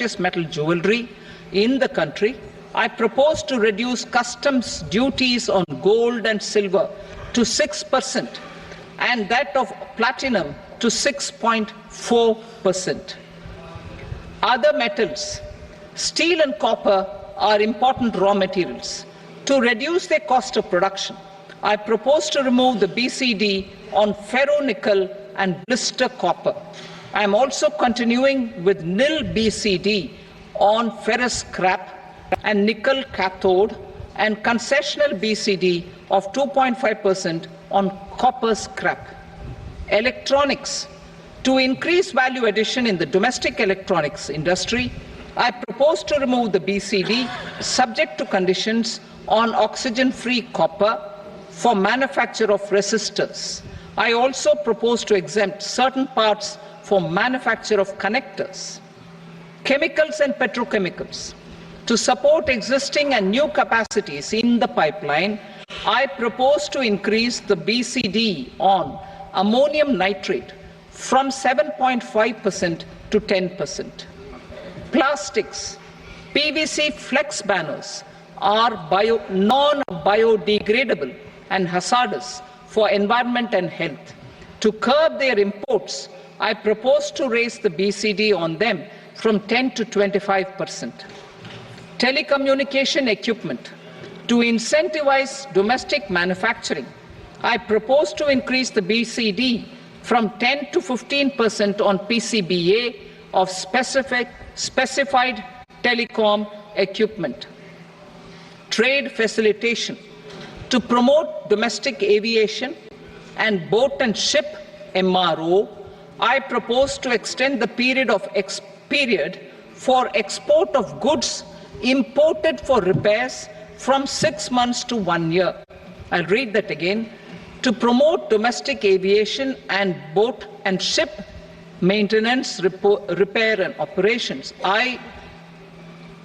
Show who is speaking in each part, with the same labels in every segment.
Speaker 1: precious metal jewelry in the country. I propose to reduce customs duties on gold and silver to 6% and that of platinum to 6.4%. Other metals, steel and copper, are important raw materials. To reduce their cost of production, I propose to remove the BCD on ferronickel and blister copper. I am also continuing with nil BCD on ferrous scrap and nickel cathode and concessional BCD of 2.5% on copper scrap. Electronics. To increase value addition in the domestic electronics industry, I propose to remove the BCD subject to conditions on oxygen-free copper for manufacture of resistors. I also propose to exempt certain parts for manufacture of connectors. Chemicals and petrochemicals. To support existing and new capacities in the pipeline, I propose to increase the BCD on ammonium nitrate from 7.5% to 10%. Plastics. PVC flex banners are non-biodegradable and hazardous for environment and health. To curb their imports, I propose to raise the BCD on them from 10 to 25%. Telecommunication equipment. To incentivize domestic manufacturing, I propose to increase the BCD from 10 to 15% on PCBA of specified telecom equipment. Trade facilitation. To promote domestic aviation and boat and ship MRO, I propose to extend the period for export of goods imported for repairs from 6 months to 1 year. I'll read that again. To promote domestic aviation and boat and ship maintenance, repair and operations, I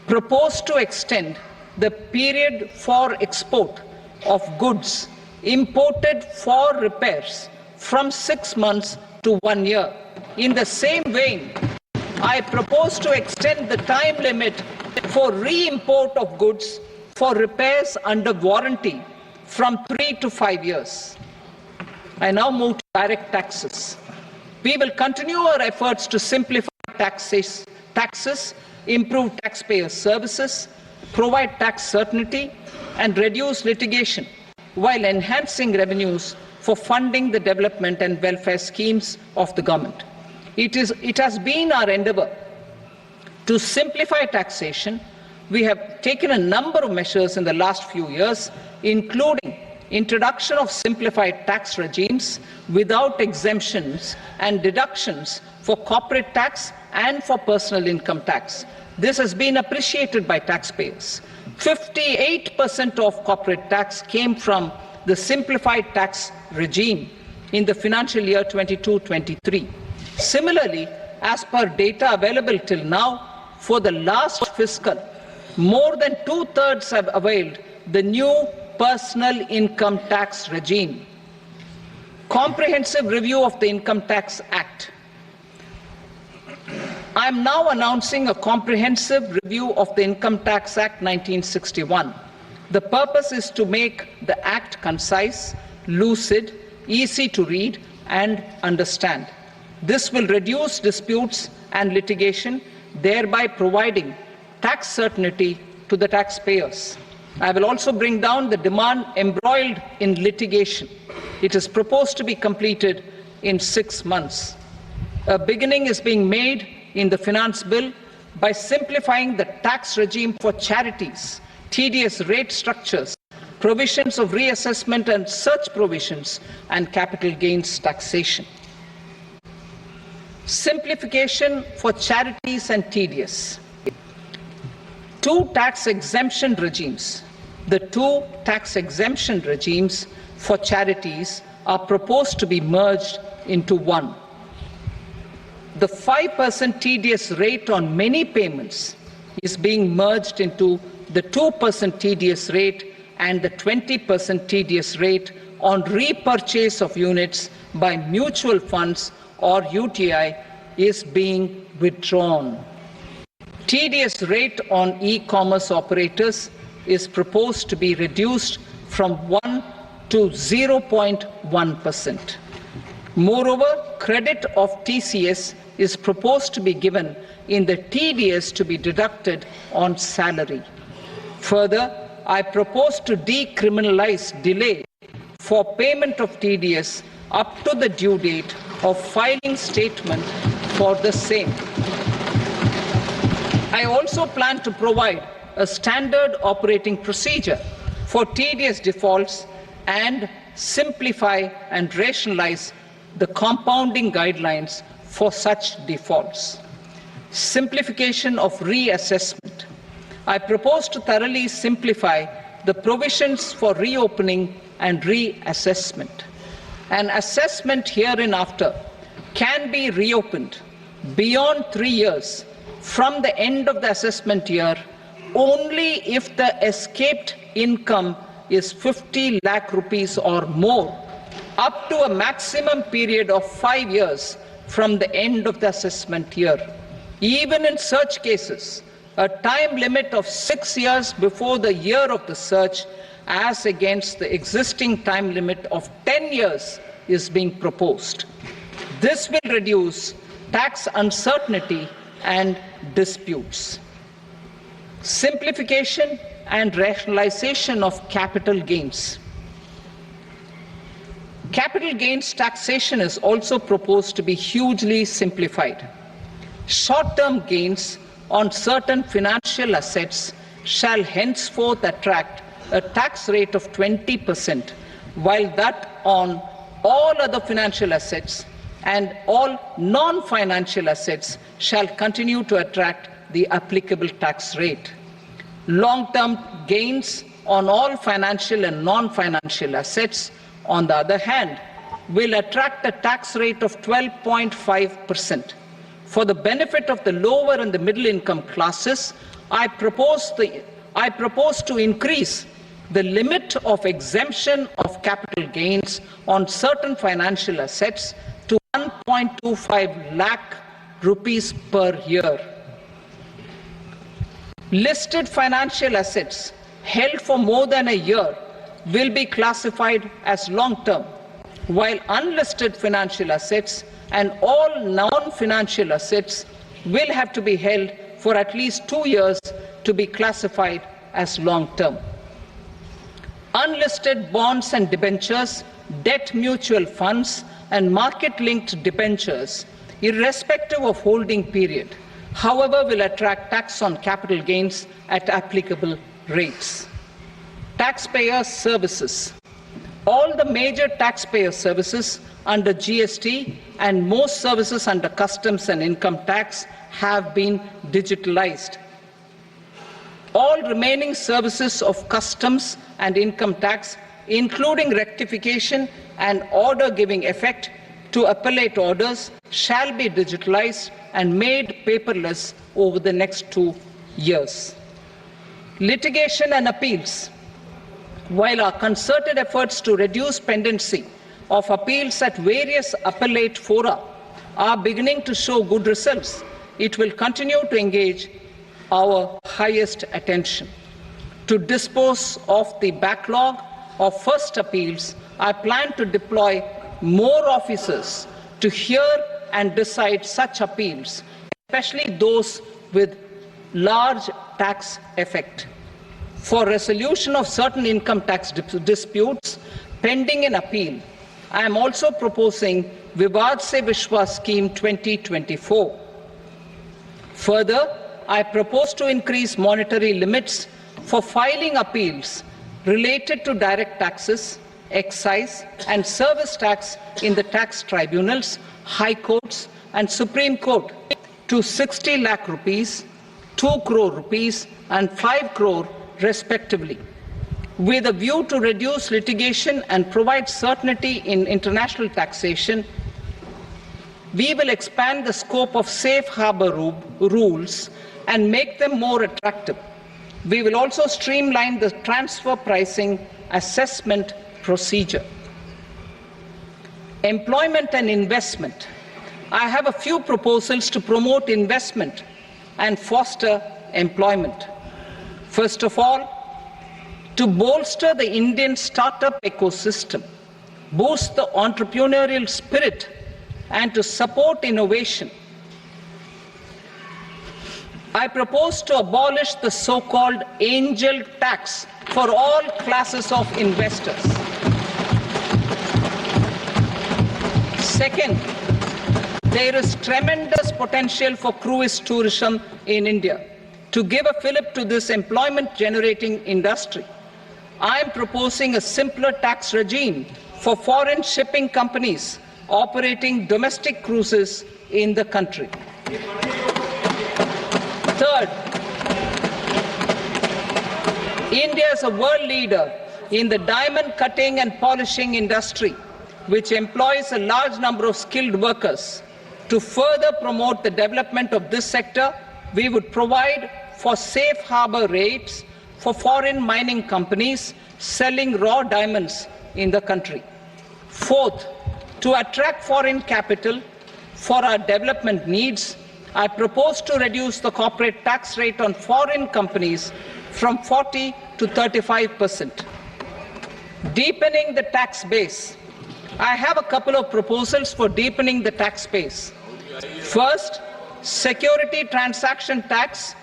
Speaker 1: propose to extend the period for export of goods imported for repairs from 6 months to 1 year. In the same vein, I propose to extend the time limit for re-import of goods for repairs under warranty from 3 to 5 years. I now move to direct taxes. We will continue our efforts to simplify taxes, improve taxpayer services, provide tax certainty, and reduce litigation while enhancing revenues for funding the development and welfare schemes of the government. It has been our endeavour to simplify taxation. We have taken a number of measures in the last few years, including introduction of simplified tax regimes without exemptions and deductions for corporate tax and for personal income tax. This has been appreciated by taxpayers. 58% of corporate tax came from the simplified tax regime in the financial year 22-23. Similarly, as per data available till now, for the last fiscal, more than 2/3 have availed the new personal income tax regime. Comprehensive review of the Income Tax Act. I am now announcing a comprehensive review of the Income Tax Act 1961. The purpose is to make the Act concise, lucid, easy to read and understand. This will reduce disputes and litigation, thereby providing tax certainty to the taxpayers. I will also bring down the demand embroiled in litigation. It is proposed to be completed in 6 months. A beginning is being made in the finance bill by simplifying the tax regime for charities, tedious rate structures, provisions of reassessment and such provisions, and capital gains taxation. Simplification for charities and tedious. Two tax exemption regimes. The two tax exemption regimes for charities are proposed to be merged into one. The 5% tedious rate on many payments is being merged into the 2% tedious rate, and the 20% tedious rate on repurchase of units by mutual funds or UTI is being withdrawn. TDS rate on e-commerce operators is proposed to be reduced from 1 to 0.1%. Moreover, credit of TCS is proposed to be given in the TDS to be deducted on salary. Further, I propose to decriminalize delay for payment of TDS up to the due date of filing statement for the same. I also plan to provide a standard operating procedure for TDS defaults and simplify and rationalize the compounding guidelines for such defaults. Simplification of reassessment. I propose to thoroughly simplify the provisions for reopening and reassessment. An assessment hereinafter can be reopened beyond 3 years from the end of the assessment year only if the escaped income is 50 lakh rupees or more, up to a maximum period of 5 years from the end of the assessment year. Even in such cases, a time limit of 6 years before the year of the search, as against the existing time limit of 10 years, is being proposed. This will reduce tax uncertainty and disputes. Simplification and rationalization of capital gains. Capital gains taxation is also proposed to be hugely simplified. Short-term gains on certain financial assets shall henceforth attract a tax rate of 20%, while that on all other financial assets and all non-financial assets shall continue to attract the applicable tax rate. Long-term gains on all financial and non-financial assets, on the other hand, will attract a tax rate of 12.5%. For the benefit of the lower and the middle income classes, I propose to increase the limit of exemption of capital gains on certain financial assets to 1.25 lakh rupees per year. Listed financial assets held for more than a year will be classified as long-term, while unlisted financial assets and all non-financial assets will have to be held for at least 2 years to be classified as long-term. Unlisted bonds and debentures, debt mutual funds, and market-linked debentures, irrespective of holding period, however, will attract tax on capital gains at applicable rates. Taxpayer services. All the major taxpayer services under GST and most services under customs and income tax have been digitalized. All remaining services of customs and income tax, including rectification and order giving effect to appellate orders, shall be digitalized and made paperless over the next 2 years. Litigation and appeals. While our concerted efforts to reduce pendency of appeals at various appellate fora are beginning to show good results, it will continue to engage our highest attention. To dispose of the backlog of first appeals, I plan to deploy more officers to hear and decide such appeals, especially those with large tax effect. For resolution of certain income tax disputes pending in appeal, I am also proposing Vivad Se Vishwas Scheme 2024. Further, I propose to increase monetary limits for filing appeals related to direct taxes, excise and service tax in the tax tribunals, high courts and Supreme Court to 60 lakh rupees, 2 crore rupees and 5 crore respectively. With a view to reduce litigation and provide certainty in international taxation, we will expand the scope of safe harbor rules and make them more attractive. We will also streamline the transfer pricing assessment procedure. Employment and investment. I have a few proposals to promote investment and foster employment. First of all, to bolster the Indian startup ecosystem, boost the entrepreneurial spirit, and to support innovation, I propose to abolish the so-called angel tax for all classes of investors. Second, there is tremendous potential for cruise tourism in India. To give a fillip to this employment-generating industry, I am proposing a simpler tax regime for foreign shipping companies operating domestic cruises in the country. Third, India is a world leader in the diamond cutting and polishing industry, which employs a large number of skilled workers. To further promote the development of this sector, we would provide for safe harbor rates for foreign mining companies selling raw diamonds in the country. Fourth, to attract foreign capital for our development needs, I propose to reduce the corporate tax rate on foreign companies from 40 to 35%. Deepening the tax base. I have a couple of proposals for deepening the tax base. First, security transaction tax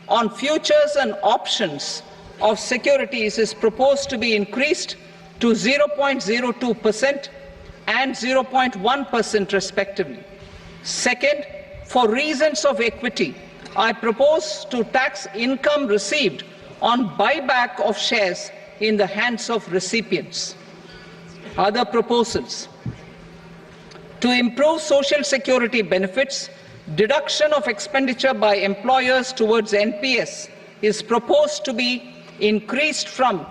Speaker 1: on futures and options of securities is proposed to be increased to 0.02% and 0.1% respectively. Second, for reasons of equity, I propose to tax income received on buyback of shares in the hands of recipients. Other proposals: to improve social security benefits, deduction of expenditure by employers towards NPS is proposed to be increased from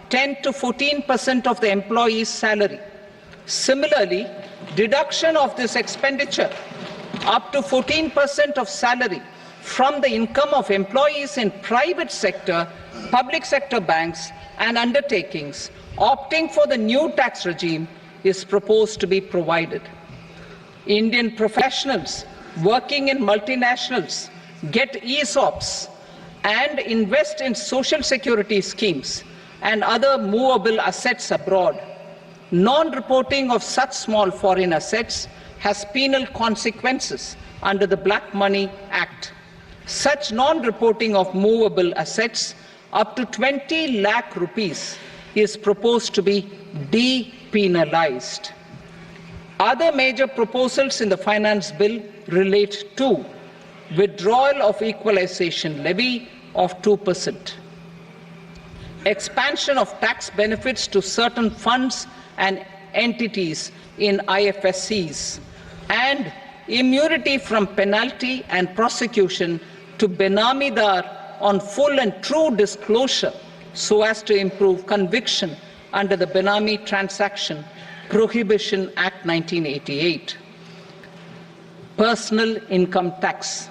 Speaker 1: 10 to 14% of the employee's salary. Similarly, deduction of this expenditure up to 14% of salary from the income of employees in private sector, public sector banks and undertakings opting for the new tax regime is proposed to be provided. Indian professionals working in multinationals get ESOPs and invest in social security schemes and other movable assets abroad. Non-reporting of such small foreign assets has penal consequences under the Black Money Act. Such non-reporting of movable assets up to 20 lakh rupees is proposed to be depenalized. Other major proposals in the finance bill relate to withdrawal of equalization levy of 2%, expansion of tax benefits to certain funds and entities in IFSCs, and immunity from penalty and prosecution to Benamidar on full and true disclosure so as to improve conviction under the Benami Transaction Prohibition Act 1988. Personal income tax.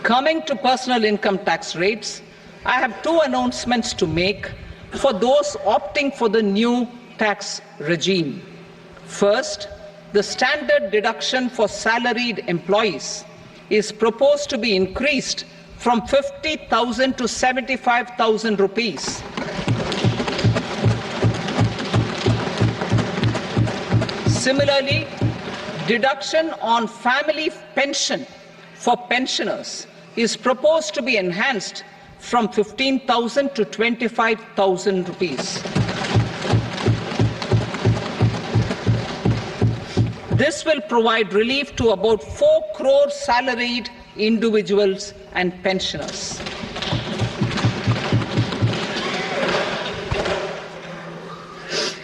Speaker 1: Coming to personal income tax rates, I have two announcements to make for those opting for the new tax regime. First, the standard deduction for salaried employees is proposed to be increased from 50,000 to 75,000 rupees. Similarly, deduction on family pension for pensioners is proposed to be enhanced from 15,000 to 25,000 rupees. This will provide relief to about 4 crore salaried individuals and pensioners.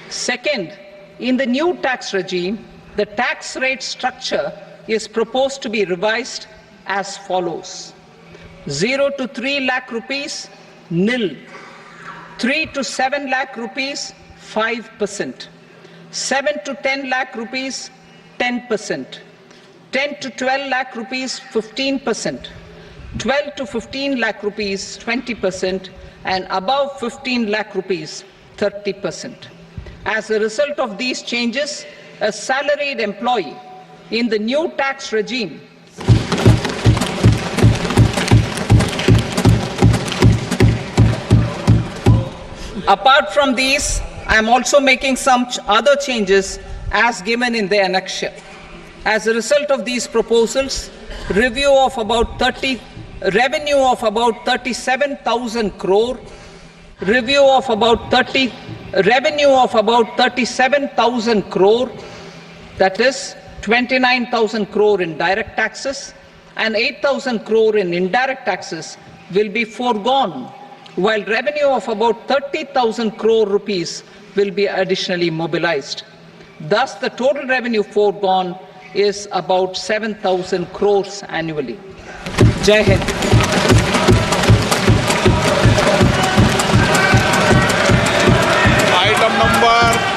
Speaker 1: Second, in the new tax regime, the tax rate structure is proposed to be revised as follows: 0 to 3 lakh rupees, nil; 3 to 7 lakh rupees, 5%; 7 to 10 lakh rupees, 10%; 10 to 12 lakh rupees, 15%; 12 to 15 lakh rupees, 20%; and above 15 lakh rupees, 30%. As a result of these changes, a salaried employee in the new tax regime Apart from these, I am also making some other changes as given in the annexure. As a result of these proposals, revenue of about 37,000 crore, revenue of about 37,000 crore, that is 29,000 crore in direct taxes and 8,000 crore in indirect taxes will be foregone, while revenue of about 30,000 crore rupees will be additionally mobilized. Thus, the total revenue foregone is about 7,000 crores annually. Jai Hind.
Speaker 2: Item number